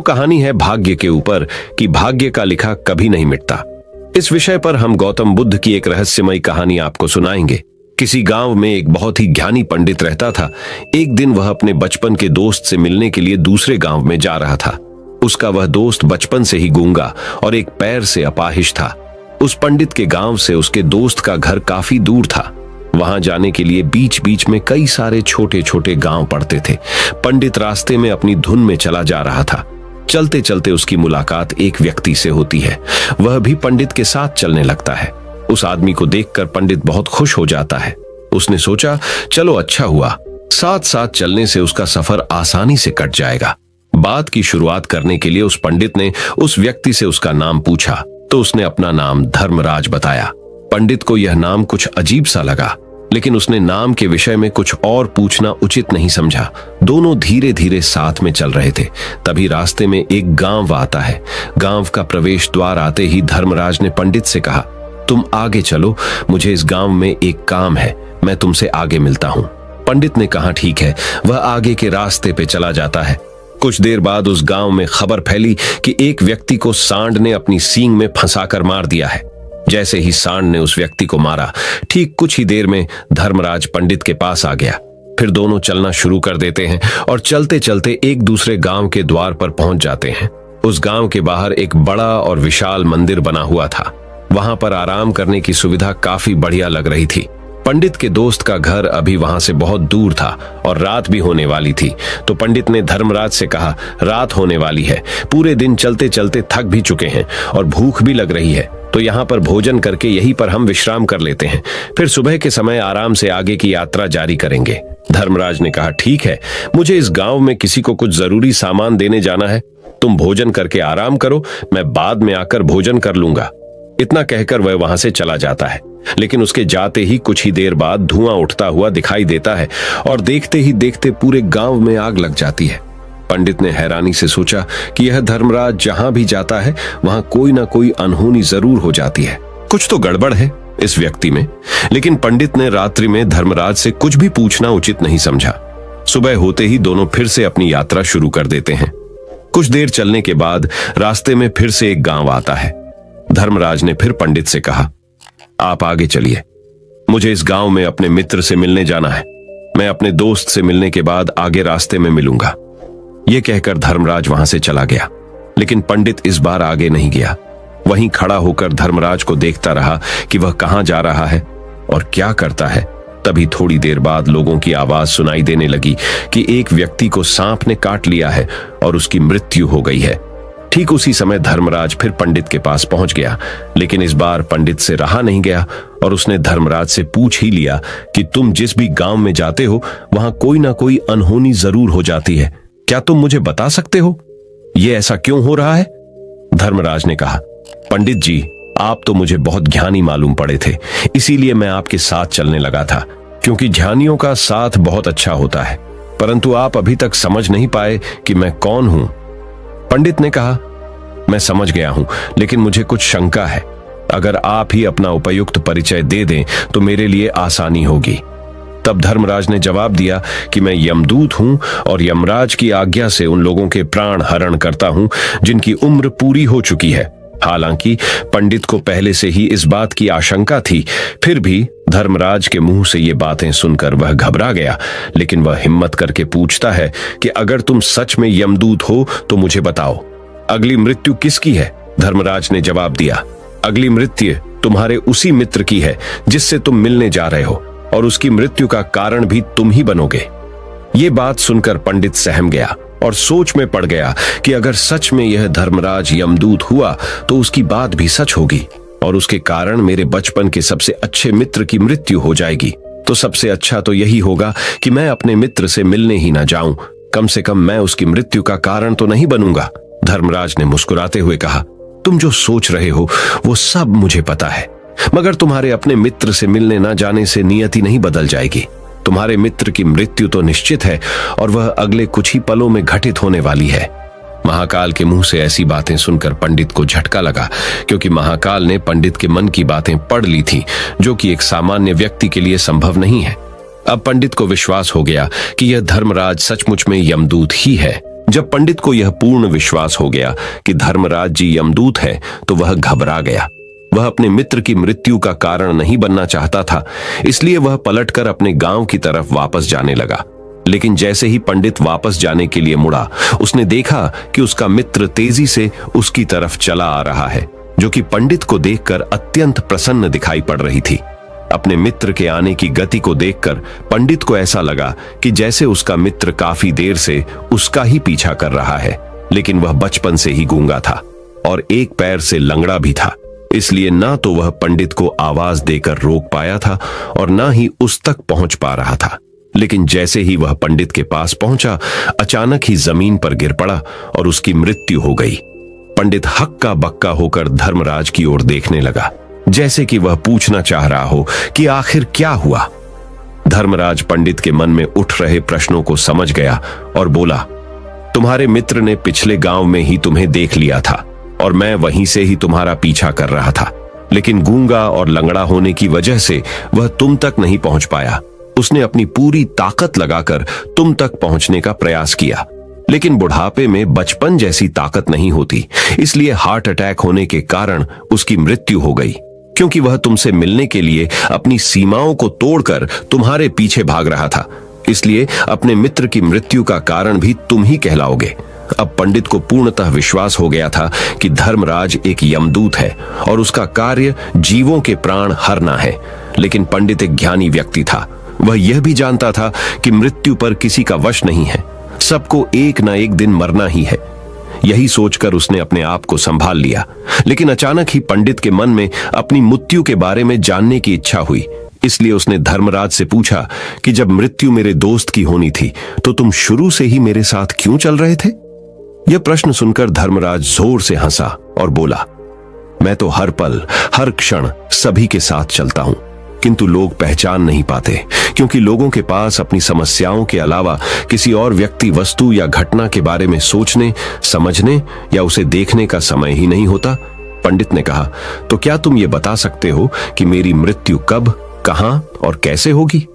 कहानी है भाग्य के ऊपर कि भाग्य का लिखा कभी नहीं मिटता। इस विषय पर हम गौतम बुद्ध की एक रहस्यमयी कहानी आपको सुनाएंगे। किसी गांव में एक बहुत ही ज्ञानी पंडित रहता था। एक दिन वह अपने बचपन के दोस्त से मिलने के लिए दूसरे गांव में जा रहा था। उसका वह दोस्त बचपन से ही गूंगा और एक पैर से अपाहिज था। उस पंडित के गांव से उसके दोस्त का घर काफी दूर था। वहां जाने के लिए बीच बीच में कई सारे छोटे छोटे गांव पड़ते थे। पंडित रास्ते में अपनी धुन में चला जा रहा था। चलते चलते उसकी मुलाकात एक व्यक्ति से होती है। वह भी पंडित के साथ चलने लगता है। उस आदमी को देखकर पंडित बहुत खुश हो जाता है। उसने सोचा, चलो अच्छा हुआ, साथ साथ चलने से उसका सफर आसानी से कट जाएगा। बात की शुरुआत करने के लिए उस पंडित ने उस व्यक्ति से उसका नाम पूछा तो उसने अपना नाम धर्मराज बताया। पंडित को यह नाम कुछ अजीब सा लगा, लेकिन उसने नाम के विषय में कुछ और पूछना उचित नहीं समझा। दोनों धीरे धीरे साथ में चल रहे थे। तभी रास्ते में एक गांव आता है। गांव का प्रवेश द्वार आते ही धर्मराज ने पंडित से कहा, तुम आगे चलो, मुझे इस गांव में एक काम है, मैं तुमसे आगे मिलता हूं। पंडित ने कहा ठीक है। वह आगे के रास्ते पे चला जाता है। कुछ देर बाद उस गांव में खबर फैली कि एक व्यक्ति को सांड ने अपनी सींग में फंसाकर मार दिया है। जैसे ही सांड ने उस व्यक्ति को मारा, ठीक कुछ ही देर में धर्मराज पंडित के पास आ गया। फिर दोनों चलना शुरू कर देते हैं और चलते चलते एक दूसरे गांव के द्वार पर पहुंच जाते हैं। उस गांव के बाहर एक बड़ा और विशाल मंदिर बना हुआ था। वहां पर आराम करने की सुविधा काफी बढ़िया लग रही थी। पंडित के दोस्त का घर अभी वहां से बहुत दूर था और रात भी होने वाली थी। तो पंडित ने धर्मराज से कहा, रात होने वाली है, पूरे दिन चलते चलते थक भी चुके हैं और भूख भी लग रही है, तो यहाँ पर भोजन करके यहीं पर हम विश्राम कर लेते हैं, फिर सुबह के समय आराम से आगे की यात्रा जारी करेंगे। धर्मराज ने कहा ठीक है, मुझे इस गांव में किसी को कुछ जरूरी सामान देने जाना है, तुम भोजन करके आराम करो, मैं बाद में आकर भोजन कर लूंगा। इतना कहकर वह वहां से चला जाता है। लेकिन उसके जाते ही कुछ ही देर बाद धुआं उठता हुआ दिखाई देता है और देखते ही देखते पूरे गांव में आग लग जाती है। पंडित ने हैरानी से सोचा कि यह धर्मराज जहां भी जाता है वहां कोई ना कोई अनहोनी जरूर हो जाती है, कुछ तो गड़बड़ है इस व्यक्ति में। लेकिन पंडित ने रात्रि में धर्मराज से कुछ भी पूछना उचित नहीं समझा। सुबह होते ही दोनों फिर से अपनी यात्रा शुरू कर देते हैं। कुछ देर चलने के बाद रास्ते में फिर से एक गांव आता है। धर्मराज ने फिर पंडित से कहा, आप आगे चलिए, मुझे इस गांव में अपने मित्र से मिलने जाना है, मैं अपने दोस्त से मिलने के बाद आगे रास्ते में मिलूंगा। यह कहकर धर्मराज वहां से चला गया। लेकिन पंडित इस बार आगे नहीं गया। वहीं खड़ा होकर धर्मराज को देखता रहा कि वह कहां जा रहा है और क्या करता है। तभी थोड़ी देर बाद लोगों की आवाज सुनाई देने लगी कि एक व्यक्ति को सांप ने काट लिया है और उसकी मृत्यु हो गई है। ठीक उसी समय धर्मराज फिर पंडित के पास पहुंच गया। लेकिन इस बार पंडित से रहा नहीं गया और उसने धर्मराज से पूछ ही लिया कि तुम जिस भी गांव में जाते हो वहां कोई ना कोई अनहोनी जरूर हो जाती है, क्या तुम मुझे बता सकते हो ये ऐसा क्यों हो रहा है? धर्मराज ने कहा, पंडित जी, आप तो मुझे बहुत ज्ञानी मालूम पड़े थे, इसीलिए मैं आपके साथ चलने लगा था, क्योंकि ज्ञानियों का साथ बहुत अच्छा होता है, परंतु आप अभी तक समझ नहीं पाए कि मैं कौन हूं। पंडित ने कहा, मैं समझ गया हूं, लेकिन मुझे कुछ शंका है। अगर आप ही अपना उपयुक्त परिचय दे दें तो मेरे लिए आसानी होगी। तब धर्मराज ने जवाब दिया कि मैं यमदूत हूं और यमराज की आज्ञा से उन लोगों के प्राण हरण करता हूं जिनकी उम्र पूरी हो चुकी है। हालांकि पंडित को पहले से ही इस बात की आशंका थी, फिर भी धर्मराज के मुंह से ये बातें सुनकर वह घबरा गया। लेकिन वह हिम्मत करके पूछता है कि अगर तुम सच में यमदूत हो तो मुझे बताओ, अगली मृत्यु किसकी है? धर्मराज ने जवाब दिया, अगली मृत्यु तुम्हारे उसी मित्र की है जिससे तुम मिलने जा रहे हो, और उसकी मृत्यु का कारण भी तुम ही बनोगे। ये बात सुनकर पंडित सहम गया और सोच में पड़ गया कि अगर सच में यह धर्मराज यमदूत हुआ तो उसकी बात भी सच होगी और उसके कारण मेरे बचपन के सबसे अच्छे मित्र की मृत्यु हो जाएगी। तो सबसे अच्छा तो यही होगा कि मैं अपने मित्र से मिलने ही ना जाऊं, कम से कम मैं उसकी मृत्यु का कारण तो नहीं बनूंगा। धर्मराज ने मुस्कुराते हुए कहा, तुम जो सोच रहे हो वो सब मुझे पता है, मगर तुम्हारे अपने मित्र से मिलने ना जाने से नियति नहीं बदल जाएगी। तुम्हारे मित्र की मृत्यु तो निश्चित है और वह अगले कुछ ही पलों में घटित होने वाली है। महाकाल के मुंह से ऐसी बातें सुनकर पंडित को झटका लगा, क्योंकि महाकाल ने पंडित के मन की बातें पढ़ ली थी, जो कि एक सामान्य व्यक्ति के लिए संभव नहीं है। अब पंडित को विश्वास हो गया कि यह धर्मराज सचमुच में यमदूत ही है। जब पंडित को यह पूर्ण विश्वास हो गया कि धर्मराज जी यमदूत है तो वह घबरा गया। वह अपने मित्र की मृत्यु का कारण नहीं बनना चाहता था, इसलिए वह पलटकर अपने गांव की तरफ वापस जाने लगा। लेकिन जैसे ही पंडित वापस जाने के लिए मुड़ा, उसने देखा कि उसका मित्र तेजी से उसकी तरफ चला आ रहा है, जो कि पंडित को देखकर अत्यंत प्रसन्न दिखाई पड़ रही थी। अपने मित्र के आने की गति को देखकर पंडित को ऐसा लगा कि जैसे उसका मित्र काफी देर से उसका ही पीछा कर रहा है, लेकिन वह बचपन से ही गूंगा था और एक पैर से लंगड़ा भी था, इसलिए ना तो वह पंडित को आवाज देकर रोक पाया था और ना ही उस तक पहुंच पा रहा था। लेकिन जैसे ही वह पंडित के पास पहुंचा, अचानक ही जमीन पर गिर पड़ा और उसकी मृत्यु हो गई। पंडित हक्का बक्का होकर धर्मराज की ओर देखने लगा, जैसे कि वह पूछना चाह रहा हो कि आखिर क्या हुआ। धर्मराज पंडित के मन में उठ रहे प्रश्नों को समझ गया और बोला, तुम्हारे मित्र ने पिछले गांव में ही तुम्हें देख लिया था और मैं वहीं से ही तुम्हारा पीछा कर रहा था, लेकिन गूंगा और लंगड़ा होने की वजह से वह तुम तक नहीं पहुंच पाया। उसने अपनी पूरी ताकत लगाकर तुम तक पहुंचने का प्रयास किया, लेकिन बुढ़ापे में बचपन जैसी ताकत नहीं होती, इसलिए हार्ट अटैक होने के कारण उसकी मृत्यु हो गई, क्योंकि वह तुमसे मिलने के लिए अपनी सीमाओं को तोड़कर तुम्हारे पीछे भाग रहा था। इसलिए अपने मित्र की मृत्यु का कारण भी तुम ही कहलाओगे। अब पंडित को पूर्णतः विश्वास हो गया था कि धर्मराज एक यमदूत है और उसका कार्य जीवों के प्राण हरना है। लेकिन पंडित एक ज्ञानी व्यक्ति था। वह यह भी जानता था कि मृत्यु पर किसी का वश नहीं है, सबको एक ना एक दिन मरना ही है। यही सोचकर उसने अपने आप को संभाल लिया। लेकिन अचानक ही पंडित के मन में अपनी मृत्यु के बारे में जानने की इच्छा हुई, इसलिए उसने धर्मराज से पूछा कि जब मृत्यु मेरे दोस्त की होनी थी तो तुम शुरू से ही मेरे साथ क्यों चल रहे थे? यह प्रश्न सुनकर धर्मराज जोर से हंसा और बोला, मैं तो हर पल हर क्षण सभी के साथ चलता हूं, किंतु लोग पहचान नहीं पाते, क्योंकि लोगों के पास अपनी समस्याओं के अलावा किसी और व्यक्ति, वस्तु या घटना के बारे में सोचने, समझने या उसे देखने का समय ही नहीं होता। पंडित ने कहा, तो क्या तुम ये बता सकते हो कि मेरी मृत्यु कब, कहां और कैसे होगी?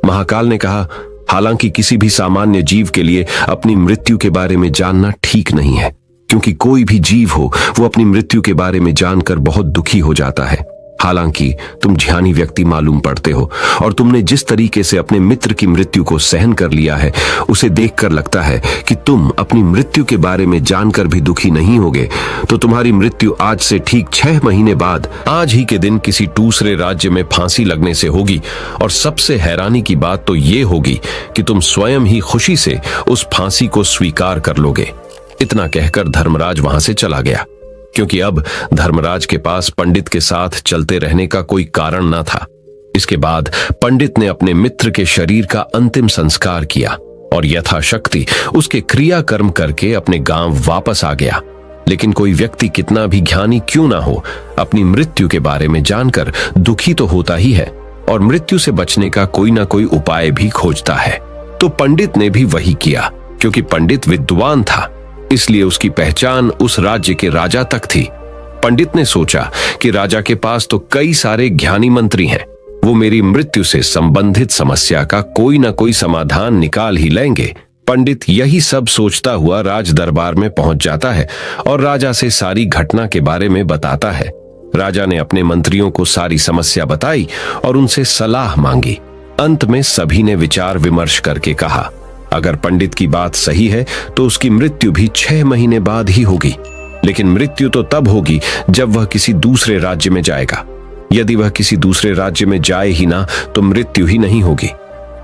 महाकाल ने कहा, हालांकि किसी भी सामान्य जीव के लिए अपनी मृत्यु के बारे में जानना ठीक नहीं है, क्योंकि कोई भी जीव हो वो अपनी मृत्यु के बारे में जानकर बहुत दुखी हो जाता है। हालांकि तुम ज्ञानी व्यक्ति मालूम पड़ते हो और तुमने जिस तरीके से अपने मित्र की मृत्यु को सहन कर लिया है, उसे देखकर लगता है कि तुम अपनी मृत्यु के बारे में जानकर भी दुखी नहीं होगे। तो तुम्हारी मृत्यु आज से ठीक 6 महीने बाद आज ही के दिन किसी दूसरे राज्य में फांसी लगने से होगी, और सबसे हैरानी की बात तो ये होगी कि तुम स्वयं ही खुशी से उस फांसी को स्वीकार कर लोगे। इतना कहकर धर्मराज वहां से चला गया, क्योंकि अब धर्मराज के पास पंडित के साथ चलते रहने का कोई कारण न था। इसके बाद पंडित ने अपने मित्र के शरीर का अंतिम संस्कार किया और यथाशक्ति उसके क्रियाकर्म करके अपने गांव वापस आ गया। लेकिन कोई व्यक्ति कितना भी ज्ञानी क्यों ना हो, अपनी मृत्यु के बारे में जानकर दुखी तो होता ही है और मृत्यु से बचने का कोई ना कोई उपाय भी खोजता है। तो पंडित ने भी वही किया। क्योंकि पंडित विद्वान था, इसलिए उसकी पहचान उस राज्य के राजा तक थी। पंडित ने सोचा कि राजा के पास तो कई सारे ज्ञानी मंत्री हैं, वो मेरी मृत्यु से संबंधित समस्या का कोई ना कोई समाधान निकाल ही लेंगे। पंडित यही सब सोचता हुआ राज दरबार में पहुंच जाता है और राजा से सारी घटना के बारे में बताता है। राजा ने अपने मंत्रियों को सारी समस्या बताई और उनसे सलाह मांगी। अंत में सभी ने विचार विमर्श करके कहा, अगर पंडित की बात सही है तो उसकी मृत्यु भी 6 महीने बाद ही होगी, लेकिन मृत्यु तो तब होगी जब वह किसी दूसरे राज्य में जाएगा। यदि वह किसी दूसरे राज्य में जाए ही ना तो मृत्यु ही नहीं होगी।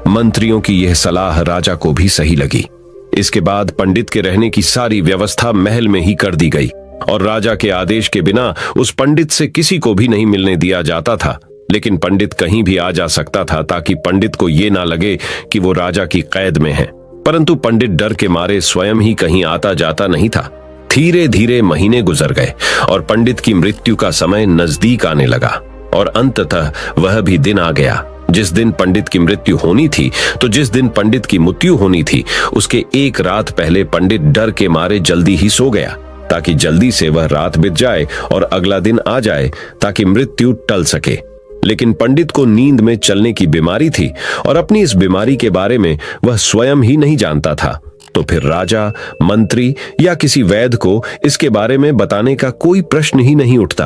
मंत्रियों की यह सलाह राजा को भी सही लगी। इसके बाद पंडित के रहने की सारी व्यवस्था महल में ही कर दी गई और राजा के आदेश के बिना उस पंडित से किसी को भी नहीं मिलने दिया जाता था। लेकिन पंडित कहीं भी आ जा सकता था ताकि पंडित को ये ना लगे कि वो राजा की कैद में है। परंतु पंडित डर के मारे स्वयं ही कहीं आता जाता नहीं था। धीरे धीरे महीने गुजर गए और पंडित की मृत्यु का समय नजदीक आने लगा और अंततः वह भी दिन आ गया जिस दिन पंडित की मृत्यु होनी थी। तो जिस दिन पंडित की मृत्यु होनी थी उसके एक रात पहले पंडित डर के मारे जल्दी ही सो गया, ताकि जल्दी से वह रात बीत जाए और अगला दिन आ जाए ताकि मृत्यु टल सके। लेकिन पंडित को नींद में चलने की बीमारी थी और अपनी इस बीमारी के बारे में वह स्वयं ही नहीं जानता था। तो फिर राजा, मंत्री या किसी वैद्य को इसके बारे में बताने का कोई प्रश्न ही नहीं उठता।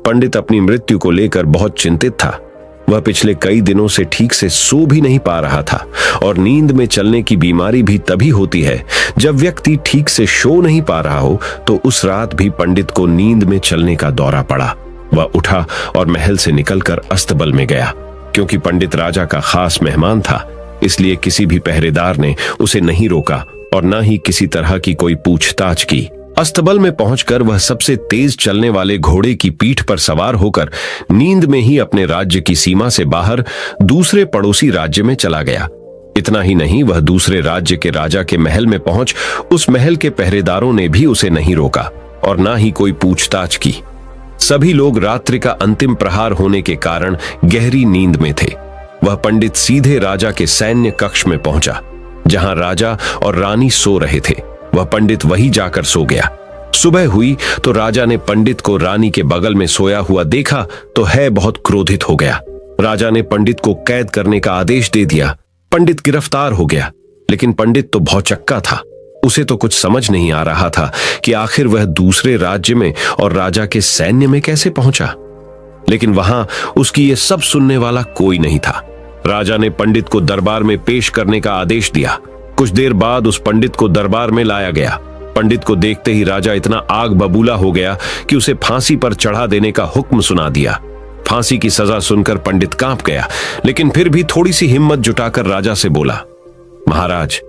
पंडित अपनी मृत्यु को लेकर बहुत चिंतित था। वह पिछले कई दिनों से ठीक से सो भी नहीं पा रहा था, और नींद में चलने की बीमारी भी तभी होती है जब व्यक्ति ठीक से सो नहीं पा रहा हो। तो उस रात भी पंडित को नींद में चलने का दौरा पड़ा। वह उठा और महल से निकलकर अस्तबल में गया। क्योंकि पंडित राजा का खास मेहमान था, इसलिए किसी भी पहरेदार ने उसे नहीं रोका और न ही किसी तरह की कोई पूछताछ की। अस्तबल में पहुंचकर वह सबसे तेज चलने वाले घोड़े की पीठ पर सवार होकर नींद में ही अपने राज्य की सीमा से बाहर दूसरे पड़ोसी राज्य में चला गया। इतना ही नहीं, वह दूसरे राज्य के राजा के महल में पहुंच उस महल के पहरेदारों ने भी उसे नहीं रोका और ना ही कोई पूछताछ की। सभी लोग रात्रि का अंतिम प्रहार होने के कारण गहरी नींद में थे। वह पंडित सीधे राजा के सैन्य कक्ष में पहुंचा, जहां राजा और रानी सो रहे थे। वह पंडित वहीं जाकर सो गया। सुबह हुई तो राजा ने पंडित को रानी के बगल में सोया हुआ देखा तो है बहुत क्रोधित हो गया। राजा ने पंडित को कैद करने का आदेश दे दिया। पंडित गिरफ्तार हो गया, लेकिन पंडित तो भौचक्का था। उसे तो कुछ समझ नहीं आ रहा था कि आखिर वह दूसरे राज्य में और राजा के सैन्य में कैसे पहुंचा। लेकिन वहां उसकी ये सब सुनने वाला कोई नहीं था। राजा ने पंडित को दरबार में पेश करने का आदेश दिया। कुछ देर बाद उस पंडित को दरबार में लाया गया। पंडित को देखते ही राजा इतना आग बबूला हो गया कि उसे फांसी पर चढ़ा देने का हुक्म सुना दिया। फांसी की सजा सुनकर पंडित कांप गया, लेकिन फिर भी थोड़ी सी हिम्मत जुटाकर राजा से बोला, महाराज,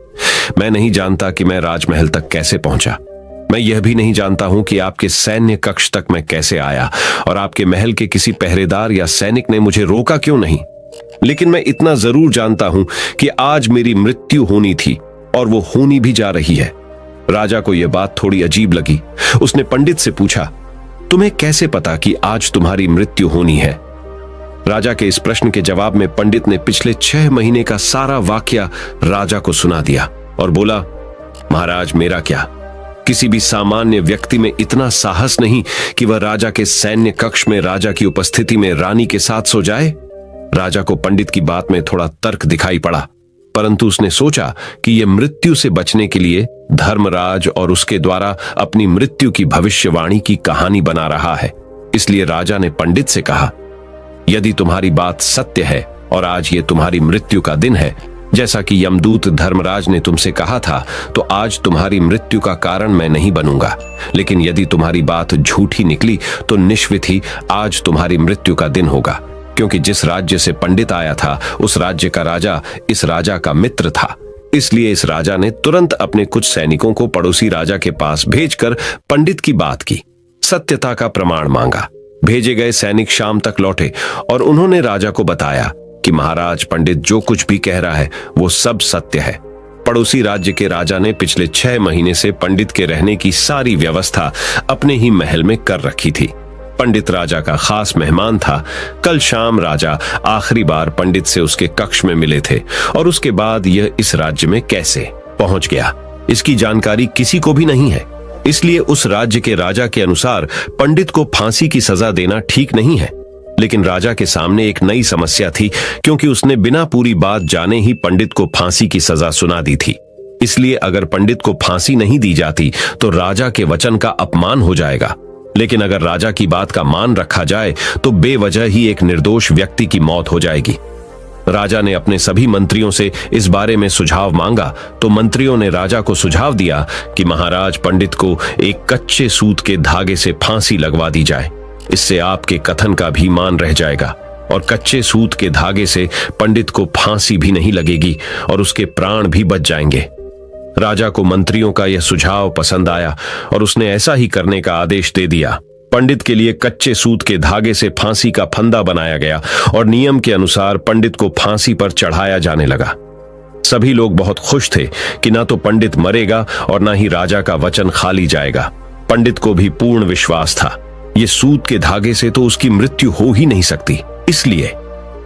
मैं नहीं जानता कि मैं राजमहल तक कैसे पहुंचा। मैं यह भी नहीं जानता हूं कि आपके सैन्य कक्ष तक मैं कैसे आया और आपके महल के किसी पहरेदार या सैनिक ने मुझे रोका क्यों नहीं। लेकिन मैं इतना जरूर जानता हूं कि आज मेरी मृत्यु होनी थी और वो होनी भी जा रही है। राजा को यह बात थोड़ी अजीब लगी। उसने पंडित से पूछा, तुम्हें कैसे पता कि आज तुम्हारी मृत्यु होनी है? राजा के इस प्रश्न के जवाब में पंडित ने पिछले 6 महीने का सारा वाकया राजा को सुना दिया और बोला, महाराज, मेरा क्या, किसी भी सामान्य व्यक्ति में इतना साहस नहीं कि वह राजा के सैन्य कक्ष में राजा की उपस्थिति में रानी के साथ सो जाए। राजा को पंडित की बात में थोड़ा तर्क दिखाई पड़ा, परंतु उसने सोचा कि यह मृत्यु से बचने के लिए धर्मराज और उसके द्वारा अपनी मृत्यु की भविष्यवाणी की कहानी बना रहा है। इसलिए राजा ने पंडित से कहा, यदि तुम्हारी बात सत्य है और आज ये तुम्हारी मृत्यु का दिन है, जैसा कि यमदूत धर्मराज ने तुमसे कहा था, तो आज तुम्हारी मृत्यु का कारण मैं नहीं बनूंगा। लेकिन यदि तुम्हारी बात झूठी निकली तो निश्चित ही आज तुम्हारी मृत्यु का दिन होगा, क्योंकि जिस राज्य से पंडित आया था उस राज्य का राजा इस राजा का मित्र था। इसलिए इस राजा ने तुरंत अपने कुछ सैनिकों को पड़ोसी राजा के पास भेजकर पंडित की बात की, सत्यता का प्रमाण मांगा। भेजे गए सैनिक शाम तक लौटे और उन्होंने राजा को बताया कि महाराज, पंडित जो कुछ भी कह रहा है वो सब सत्य है। पड़ोसी राज्य के राजा ने पिछले 6 महीने से पंडित के रहने की सारी व्यवस्था अपने ही महल में कर रखी थी। पंडित राजा का खास मेहमान था। कल शाम राजा आखिरी बार पंडित से उसके कक्ष में मिले थे और उसके बाद यह इस राज्य में कैसे पहुंच गया, इसकी जानकारी किसी को भी नहीं है। इसलिए उस राज्य के राजा के अनुसार पंडित को फांसी की सजा देना ठीक नहीं है। लेकिन राजा के सामने एक नई समस्या थी, क्योंकि उसने बिना पूरी बात जाने ही पंडित को फांसी की सजा सुना दी थी। इसलिए अगर पंडित को फांसी नहीं दी जाती तो राजा के वचन का अपमान हो जाएगा। लेकिन अगर राजा की बात का मान रखा जाए तो बेवजह ही एक निर्दोष व्यक्ति की मौत हो जाएगी। राजा ने अपने सभी मंत्रियों से इस बारे में सुझाव मांगा तो मंत्रियों ने राजा को सुझाव दिया कि महाराज, पंडित को एक कच्चे सूत के धागे से फांसी लगवा दी जाए। इससे आपके कथन का भी मान रह जाएगा और कच्चे सूत के धागे से पंडित को फांसी भी नहीं लगेगी और उसके प्राण भी बच जाएंगे। राजा को मंत्रियों का यह सुझाव पसंद आया और उसने ऐसा ही करने का आदेश दे दिया। पंडित के लिए कच्चे सूत के धागे से फांसी का फंदा बनाया गया और नियम के अनुसार पंडित को फांसी पर चढ़ाया जाने लगा। सभी लोग बहुत खुश थे कि ना तो पंडित मरेगा और ना ही राजा का वचन खाली जाएगा। पंडित को भी पूर्ण विश्वास था, ये सूत के धागे से तो उसकी मृत्यु हो ही नहीं सकती, इसलिए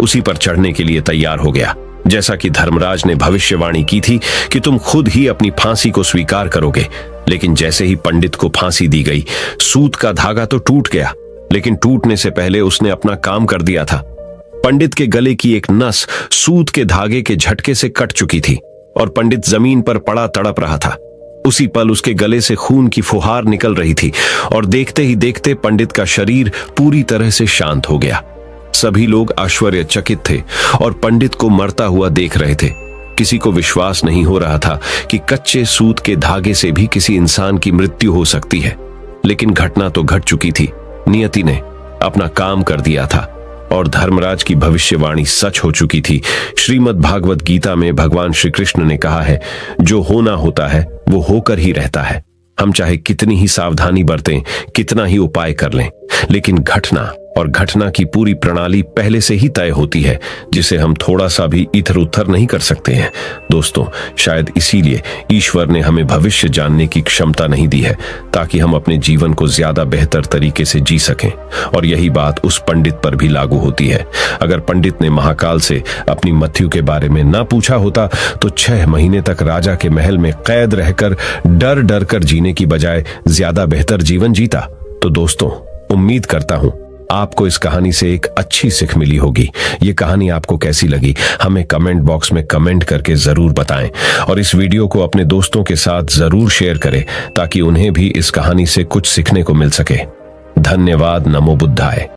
उसी पर चढ़ने के लिए तैयार हो गया। जैसा कि धर्मराज ने भविष्यवाणी की थी कि तुम खुद ही अपनी फांसी को स्वीकार करोगे। लेकिन जैसे ही पंडित को फांसी दी गई, सूत का धागा तो टूट गया, लेकिन टूटने से पहले उसने अपना काम कर दिया था। पंडित के गले की एक नस सूत के धागे के झटके से कट चुकी थी। और पंडित जमीन पर पड़ा तड़प रहा था। उसी पल उसके गले से खून की फुहार निकल रही थी और देखते ही देखते पंडित का शरीर पूरी तरह से शांत हो गया। सभी लोग आश्चर्यचकित थे और पंडित को मरता हुआ देख रहे थे। किसी को विश्वास नहीं हो रहा था कि कच्चे सूत के धागे से भी किसी इंसान की मृत्यु हो सकती है। लेकिन घटना तो घट चुकी थी। नियति ने अपना काम कर दिया था और धर्मराज की भविष्यवाणी सच हो चुकी थी। श्रीमद् भागवत गीता में भगवान श्री कृष्ण ने कहा है, जो होना होता है वो होकर ही रहता है। हम चाहे कितनी ही सावधानी बरतें, कितना ही उपाय कर लें, लेकिन घटना और घटना की पूरी प्रणाली पहले से ही तय होती है, जिसे हम थोड़ा सा भी इधर उधर नहीं कर सकते हैं। दोस्तों, शायद इसीलिए ईश्वर ने हमें भविष्य जानने की क्षमता नहीं दी है, ताकि हम अपने जीवन को ज्यादा बेहतर तरीके से जी सकें। और यही बात उस पंडित पर भी लागू होती है। अगर पंडित ने महाकाल से अपनी मृत्यु के बारे में ना पूछा होता तो 6 महीने तक राजा के महल में कैद रहकर डर डर कर जीने की बजाय ज्यादा बेहतर जीवन जीता। तो दोस्तों, उम्मीद करता हूं आपको इस कहानी से एक अच्छी सीख मिली होगी। ये कहानी आपको कैसी लगी हमें कमेंट बॉक्स में कमेंट करके जरूर बताएं और इस वीडियो को अपने दोस्तों के साथ जरूर शेयर करें ताकि उन्हें भी इस कहानी से कुछ सीखने को मिल सके। धन्यवाद। नमो बुद्धाय।